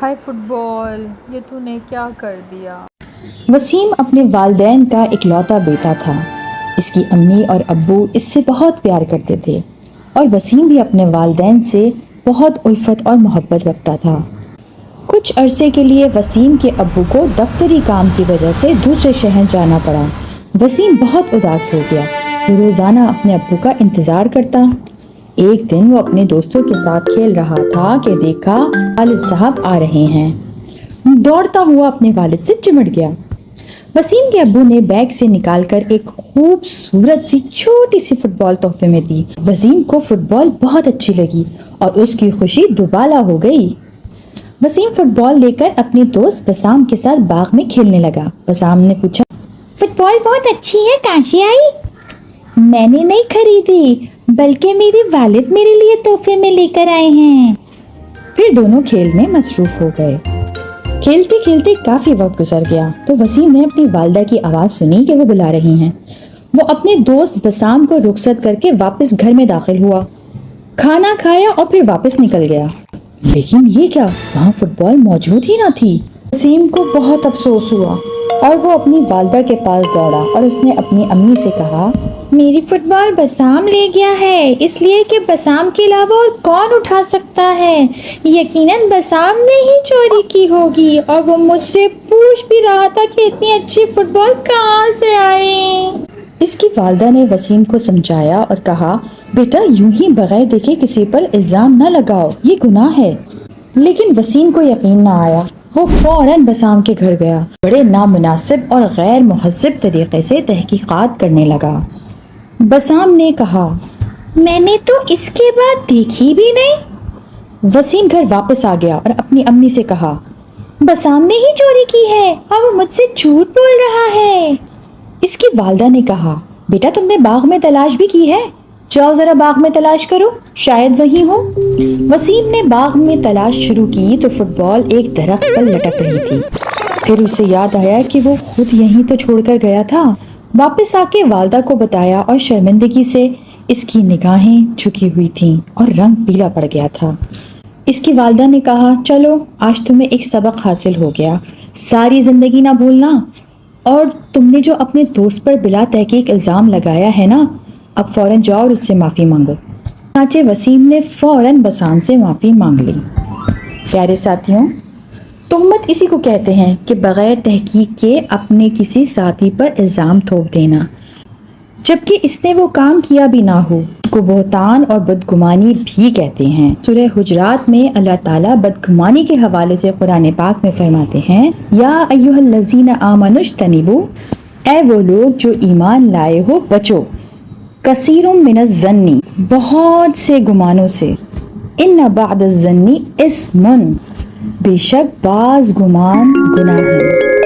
ہائے fit بال، یہ تو نے کیا کر دیا؟ وسیم اپنے والدین کا اکلوتا بیٹا تھا۔ اس کی امی اور ابو اس سے بہت پیار کرتے تھے اور وسیم بھی اپنے والدین سے بہت الفت اور محبت رکھتا تھا۔ کچھ عرصے کے لیے وسیم کے ابو کو دفتری کام کی وجہ سے دوسرے شہر جانا پڑا۔ وسیم بہت اداس ہو گیا۔ وہ روزانہ اپنے ابو کا انتظار کرتا۔ ایک دن وہ اپنے دوستوں کے ساتھ کھیل رہا تھا کہ دیکھا والد صاحب آ رہے ہیں۔ دوڑتا ہوا اپنے والد سے چمٹ گیا۔ وسیم کے ابو نے بیگ سے نکال کر ایک خوبصورت سی چھوٹی سی فٹ بال تحفے میں دی۔ وسیم کو فٹ بال بہت اچھی لگی اور اس کی خوشی دوبالا ہو گئی۔ وسیم فٹ بال لے کر اپنے دوست بسام کے ساتھ باغ میں کھیلنے لگا۔ بسام نے پوچھا، فٹ بال بہت اچھی ہے، کہاں سے آئی؟ میں نے نہیں خریدی، بلکہ میرے والد میرے لیے تحفے میں لے کر آئے ہیں۔ پھر دونوں کھیل میں مصروف ہو گئے۔ کھیلتے کھیلتے کافی وقت گزر گیا تو وسیم نے اپنی والدہ کی آواز سنی کہ وہ بلا رہی ہیں۔ وہ اپنے دوست بسام کو رخصت کر کے واپس گھر میں داخل ہوا، کھانا کھایا اور پھر واپس نکل گیا۔ لیکن یہ کیا، وہاں فٹ بال موجود ہی نہ تھی۔ وسیم کو بہت افسوس ہوا اور وہ اپنی والدہ کے پاس دوڑا اور اس نے اپنی امی سے کہا، میری فٹ بال بسام لے گیا ہے، اس لیے کہ بسام کے علاوہ اور کون اٹھا سکتا ہے؟ یقیناً بسام نے ہی چوری کی ہوگی اور وہ مجھ سے پوچھ بھی رہا تھا کہ اتنی اچھی فٹ بال کہاں سے آئی۔ اس کی والدہ نے وسیم کو سمجھایا اور کہا، بیٹا یوں ہی بغیر دیکھے کسی پر الزام نہ لگاؤ، یہ گناہ ہے۔ لیکن وسیم کو یقین نہ آیا۔ وہ فوراً بسام کے گھر گیا، بڑے نامناسب اور غیر مہذب طریقے سے تحقیقات کرنے لگا۔ بسام نے کہا، میں نے تو اس کے بعد دیکھی بھی نہیں۔ وسیم گھر واپس آ گیا اور اپنی امی سے کہا، بسام نے ہی چوری کی ہے اور وہ مجھ سے جھوٹ بول رہا ہے۔ اس کی والدہ نے کہا، بیٹا تم نے باغ میں تلاش بھی کی ہے، جاؤ ذرا باغ میں تلاش کرو، شاید وہیں ہو۔ وسیم نے باغ میں تلاش شروع کی تو فٹ بال ایک درخت پر لٹک رہی تھی۔ پھر اسے یاد آیا کہ وہ خود یہیں تو چھوڑ کر گیا تھا۔ واپس آ کے والدہ کو بتایا اور شرمندگی سے اس کی نگاہیں جھکی ہوئی تھیں اور رنگ پیلا پڑ گیا تھا۔ اس کی والدہ نے کہا، چلو آج تمہیں ایک سبق حاصل ہو گیا، ساری زندگی نہ بھولنا، اور تم نے جو اپنے دوست پر بلا تحقیق الزام لگایا ہے نا، اب فوراً جاؤ اور اس سے معافی مانگو۔ چنانچہ وسیم نے فوراً بسام سے معافی مانگ لی۔ پیارے ساتھیوں، تہمت اسی کو کہتے ہیں کہ بغیر تحقیق کے اپنے کسی ساتھی پر الزام تھوپ دینا، جبکہ اس نے وہ کام کیا بھی نہ ہو۔ اس کو بہتان اور بدگمانی بھی کہتے ہیں۔ سورہ حجرات میں اللہ تعالیٰ بدگمانی کے حوالے سے قرآن پاک میں فرماتے ہیں، یا ایھا الذین آمنوا اجتنبوا، اے وہ لوگ جو ایمان لائے ہو بچو، کثیر من الظن، بہت سے گمانوں سے، ان بعض الظن اثم، بے شک بعض گمان گناہ ہے۔